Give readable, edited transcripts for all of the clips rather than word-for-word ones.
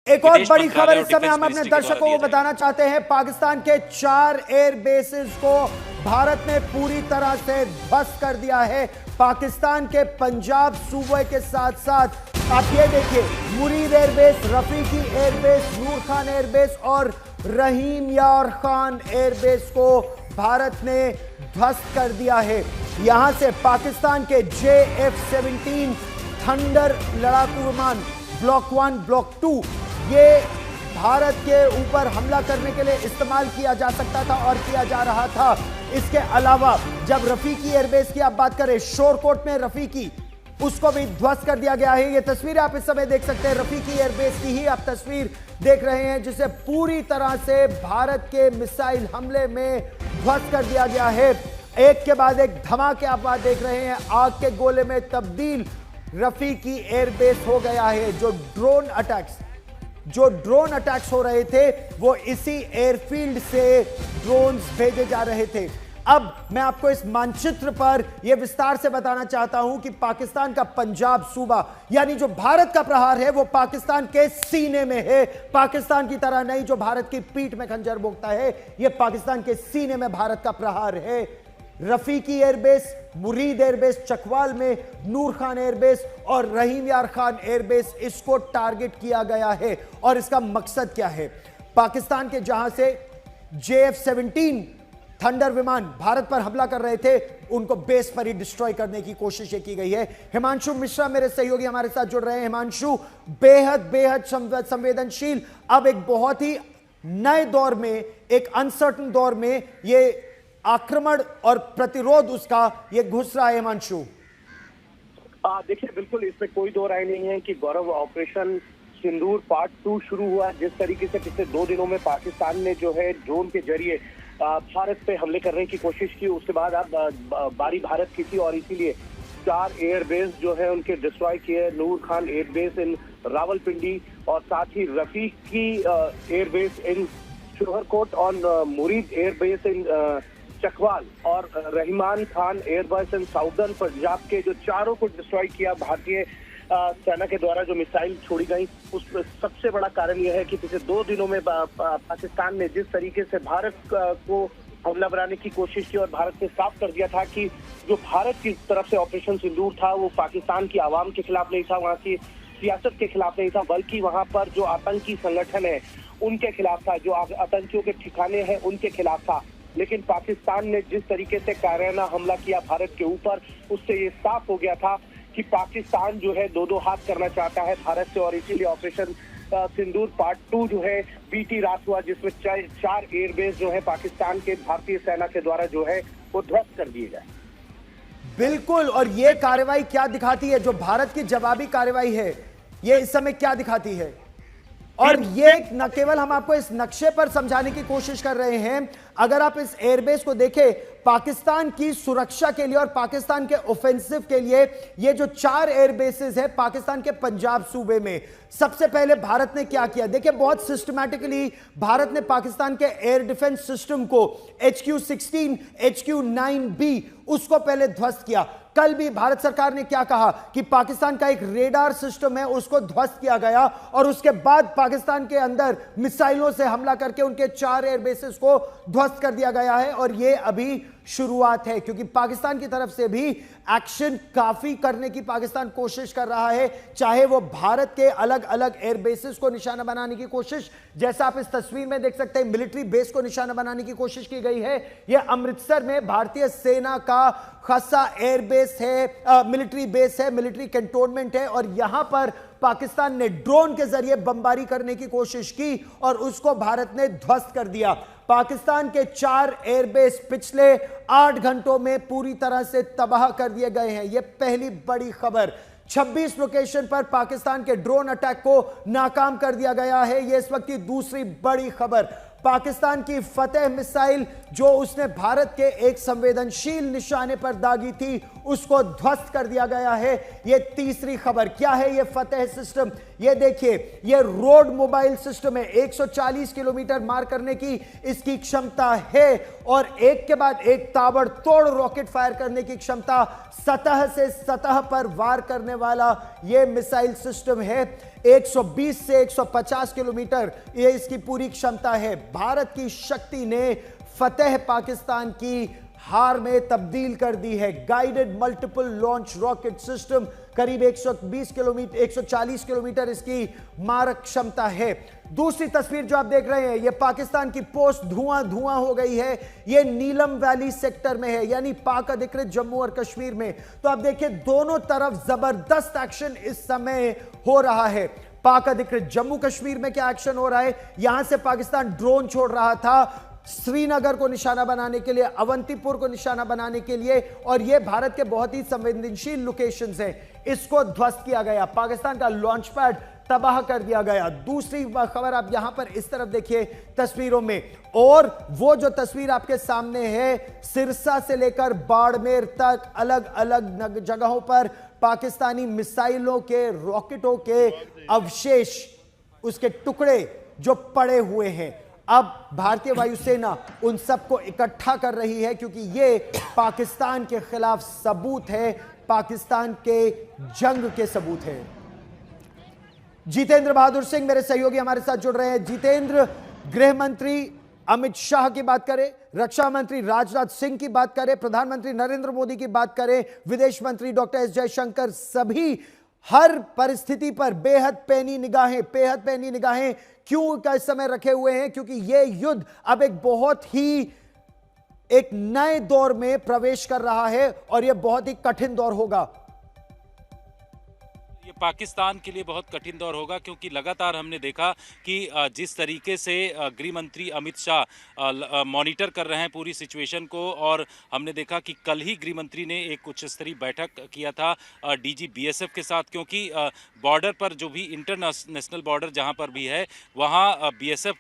एक और बड़ी खबर इस समय हम अपने दर्शकों को बताना चाहते हैं। पाकिस्तान के 4 एयर बेसेस को भारत ने पूरी तरह से ध्वस्त कर दिया है। पाकिस्तान के पंजाब सूबे के साथ साथ आप ये देखिए, मुरीद एयरबेस, रफीकी एयरबेस, नूर खान एयरबेस और रहीम यार खान एयरबेस को भारत ने ध्वस्त कर दिया है। यहां से पाकिस्तान के JF-17 थंडर लड़ाकू विमान ब्लॉक 1, ब्लॉक 2 ये भारत के ऊपर हमला करने के लिए इस्तेमाल किया जा सकता था और किया जा रहा था। इसके अलावा जब रफीकी एयरबेस की आप बात करें, शोरकोट में रफीकी, उसको भी ध्वस्त कर दिया गया है। ये तस्वीर आप इस समय देख सकते हैं, रफीकी एयरबेस की ही आप तस्वीर देख रहे हैं, जिसे पूरी तरह से भारत के मिसाइल हमले में ध्वस्त कर दिया गया है। एक के बाद एक धमाके आप देख रहे हैं, आग के गोले में तब्दील रफीकी एयरबेस हो गया है। जो ड्रोन अटैक्स हो रहे थे वो इसी एयरफील्ड से ड्रोन्स भेजे जा रहे थे। अब मैं आपको इस मानचित्र पर यह विस्तार से बताना चाहता हूं कि पाकिस्तान का पंजाब सूबा, यानी जो भारत का प्रहार है वो पाकिस्तान के सीने में है। पाकिस्तान की तरह नहीं जो भारत की पीठ में खंजर भोंकता है, यह पाकिस्तान के सीने में भारत का प्रहार है। रफीकी एयरबेस, मुरीद एयरबेस चकवाल में, नूर खान एयरबेस और रहीम यार खान एयरबेस, इसको टारगेट किया गया है। और इसका मकसद क्या है? पाकिस्तान के जहां से JF-17 थंडर विमान भारत पर हमला कर रहे थे, उनको बेस पर ही डिस्ट्रॉय करने की कोशिश की गई है। हिमांशु मिश्रा मेरे सहयोगी हमारे साथ जुड़ रहे हैं। हिमांशु, बेहद संवेदनशील, अब एक बहुत ही नए दौर में, एक अनसर्टन दौर में ये आक्रमण और प्रतिरोध उसका ये घुस रहा है। हिमांशु, देखिए, बिल्कुल इसमें कोई दो राय नहीं है कि गौरव, ऑपरेशन सिंदूर पार्ट 2 शुरू हुआ। जिस तरीके से पिछले 2 दिनों में पाकिस्तान ने जो है ड्रोन के जरिए भारत पे हमले करने की कोशिश की, उसके बाद अब बारी भारत की थी और इसीलिए 4 एयरबेस जो है उनके डिस्ट्रॉय किए। नूर खान एयरबेस इन रावलपिंडी और साथ ही रफीकी एयरबेस इन शोहरकोट और मुरीद एयरबेस इन चकवाल और रहमान खान एयरबेस इन साउदर्न पंजाब के जो चारों को डिस्ट्रॉय किया भारतीय सेना के द्वारा जो मिसाइल छोड़ी गई। उस सबसे बड़ा कारण यह है कि पिछले 2 दिनों में पाकिस्तान ने जिस तरीके से भारत को हमला बनाने की कोशिश की और भारत ने साफ कर दिया था कि जो भारत की तरफ से ऑपरेशन सिंदूर था वो पाकिस्तान की आवाम के खिलाफ नहीं था, वहाँ की सियासत के खिलाफ नहीं था, बल्कि वहाँ पर जो आतंकी संगठन है उनके खिलाफ था, जो आतंकियों के ठिकाने हैं उनके खिलाफ था। लेकिन पाकिस्तान ने जिस तरीके से कायराना हमला किया भारत के ऊपर, उससे ये साफ हो गया था कि पाकिस्तान जो है 2-2 हाथ करना चाहता है भारत से, और इसीलिए ऑपरेशन सिंदूर पार्ट 2 जो है बीती रात हुआ, जिसमें 4 एयरबेस जो है पाकिस्तान के भारतीय सेना के द्वारा जो है वो ध्वस्त कर दिए गए। बिल्कुल, और ये कार्रवाई क्या दिखाती है? जो भारत की जवाबी कार्रवाई है, ये इस समय क्या दिखाती है? और ये न केवल हम आपको इस नक्शे पर समझाने की कोशिश कर रहे हैं, अगर आप इस एयरबेस को देखें, पाकिस्तान की सुरक्षा के लिए और पाकिस्तान के ऑफेंसिव के लिए ये जो 4 एयरबेसेस है पाकिस्तान के पंजाब सूबे में, सबसे पहले भारत ने क्या किया? देखिए, बहुत सिस्टमैटिकली भारत ने पाकिस्तान के एयर डिफेंस सिस्टम को HQ-16, HQ-9B उसको पहले ध्वस्त किया। कल भी भारत सरकार ने क्या कहा कि पाकिस्तान का एक रेडार सिस्टम है उसको ध्वस्त किया गया, और उसके बाद पाकिस्तान के अंदर मिसाइलों से हमला करके उनके 4 एयरबेसेस को ध्वस्त कर दिया गया है। और ये अभी शुरुआत है, क्योंकि पाकिस्तान की तरफ से भी एक्शन काफी करने की पाकिस्तान कोशिश कर रहा है, चाहे वो भारत के अलग अलग एयरबेसेस को निशाना बनाने की कोशिश, जैसा आप इस तस्वीर में देख सकते हैं, मिलिट्री बेस को निशाना बनाने की कोशिश की गई है। यह अमृतसर में भारतीय सेना का खासा एयरबेस है, मिलिट्री बेस है, मिलिट्री कैंटोनमेंट है, और यहां पर पाकिस्तान ने ड्रोन के जरिए बमबारी करने की कोशिश की और उसको भारत ने ध्वस्त कर दिया। पाकिस्तान के 4 एयरबेस पिछले 8 घंटों में पूरी तरह से तबाह कर दिए गए हैं। यह पहली बड़ी खबर। 26 लोकेशन पर पाकिस्तान के ड्रोन अटैक को नाकाम कर दिया गया है। यह इस वक्त की दूसरी बड़ी खबर। पाकिस्तान की फतेह मिसाइल जो उसने भारत के एक संवेदनशील निशाने पर दागी थी, उसको ध्वस्त कर दिया गया है। ये तीसरी खबर क्या है? ये फतेह सिस्टम, ये देखिए, ये रोड मोबाइल सिस्टम है। 140 किलोमीटर मार करने की इसकी क्षमता है और एक के बाद एक ताबड़तोड़ रॉकेट फायर करने की क्षमता, सतह से सतह पर वार करने वाला यह मिसाइल सिस्टम है। 120 से 150 किलोमीटर ये इसकी पूरी क्षमता है। भारत की शक्ति ने फतेह पाकिस्तान की हार में तब्दील कर दी है। Guided multiple launch rocket system, करीब 120 किलोमीटर 140 किलोमीटर इसकी मारक क्षमता है। दूसरी तस्वीर जो आप देख रहे हैं, यह पाकिस्तान की पोस्ट धुआं धुआं हो गई है। यह नीलम वैली सेक्टर में है, यानी पाक अधिकृत जम्मू और कश्मीर में। तो आप देखिए, दोनों तरफ जबरदस्त एक्शन इस समय हो रहा है। पाक अधिकृत जम्मू कश्मीर में क्या एक्शन हो रहा है? यहां से पाकिस्तान ड्रोन छोड़ रहा था श्रीनगर को निशाना बनाने के लिए, अवंतीपुर को निशाना बनाने के लिए, और यह भारत के बहुत ही संवेदनशील लोकेशंस हैं। इसको ध्वस्त किया गया, पाकिस्तान का लॉन्च पैड तबाह कर दिया गया। दूसरी खबर आप यहां पर इस तरफ देखिए तस्वीरों में, और वो जो तस्वीर आपके सामने है, सिरसा से लेकर बाड़मेर तक अलग अलग जगहों पर पाकिस्तानी मिसाइलों के, रॉकेटों के अवशेष, उसके टुकड़े जो पड़े हुए हैं। अब भारतीय वायुसेना उन सबको इकट्ठा कर रही है, क्योंकि ये पाकिस्तान के खिलाफ सबूत है, पाकिस्तान के जंग के सबूत है। जितेंद्र बहादुर सिंह मेरे सहयोगी हमारे साथ जुड़ रहे हैं। जितेंद्र, गृह मंत्री अमित शाह की बात करें, रक्षा मंत्री राजनाथ सिंह की बात करें, प्रधानमंत्री नरेंद्र मोदी की बात करें, विदेश मंत्री डॉक्टर एस जयशंकर, सभी हर परिस्थिति पर बेहद पैनी निगाहें क्यों का इस समय रखे हुए हैं? क्योंकि यह युद्ध अब एक नए दौर में प्रवेश कर रहा है और यह बहुत ही कठिन दौर होगा। ये पाकिस्तान के लिए बहुत कठिन दौर होगा, क्योंकि लगातार हमने देखा कि जिस तरीके से गृह मंत्री अमित शाह मॉनिटर कर रहे हैं पूरी सिचुएशन को, और हमने देखा कि कल ही गृह मंत्री ने एक उच्च स्तरीय बैठक किया था डीजी बीएसएफ के साथ, क्योंकि बॉर्डर पर जो भी इंटरनेशनल बॉर्डर जहां पर भी है, वहां बीएसएफ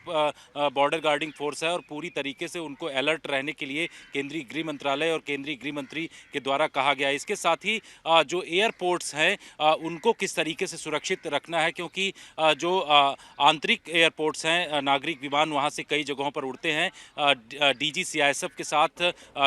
बॉर्डर गार्डिंग फोर्स है और पूरी तरीके से उनको अलर्ट रहने के लिए केंद्रीय गृह मंत्रालय और केंद्रीय गृह मंत्री के द्वारा कहा गया है। इसके साथ ही जो एयरपोर्ट्स हैं उनको किस तरीके से सुरक्षित रखना है, क्योंकि जो आंतरिक एयरपोर्ट्स हैं, नागरिक विमान वहां से कई जगहों पर उड़ते हैं। डीजी सीआईएसएफ के साथ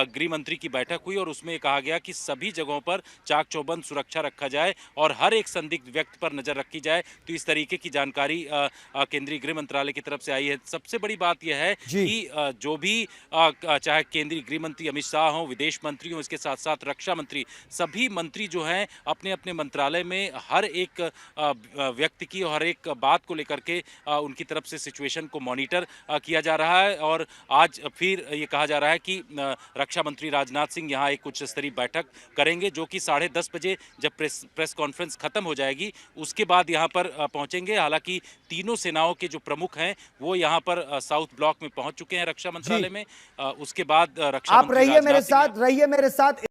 गृह मंत्री की बैठक हुई और उसमें कहा गया कि सभी जगहों पर चाक चौबंद सुरक्षा रखा जाए और हर एक संदिग्ध व्यक्ति पर नजर रखी जाए। तो इस तरीके की जानकारी केंद्रीय गृह मंत्रालय की तरफ से आई है। सबसे बड़ी बात यह है कि जो भी चाहे केंद्रीय गृह मंत्री अमित शाह हो, विदेश मंत्री हो, इसके साथ साथ रक्षा मंत्री, सभी मंत्री जो हैं अपने अपने मंत्रालय में हर एक व्यक्ति की, हर एक बात को लेकर के उनकी तरफ से सिचुएशन को मॉनिटर किया जा रहा है। और आज फिर ये कहा जा रहा है कि रक्षा मंत्री राजनाथ सिंह यहाँ एक उच्च स्तरीय बैठक करेंगे, जो कि 10:30 बजे जब प्रेस कॉन्फ्रेंस खत्म हो जाएगी उसके बाद यहाँ पर पहुंचेंगे। हालांकि तीनों सेनाओं के जो प्रमुख हैं वो यहाँ पर साउथ ब्लॉक में पहुंच चुके हैं रक्षा मंत्रालय में। उसके बाद रक्षा आप रहिए मेरे साथ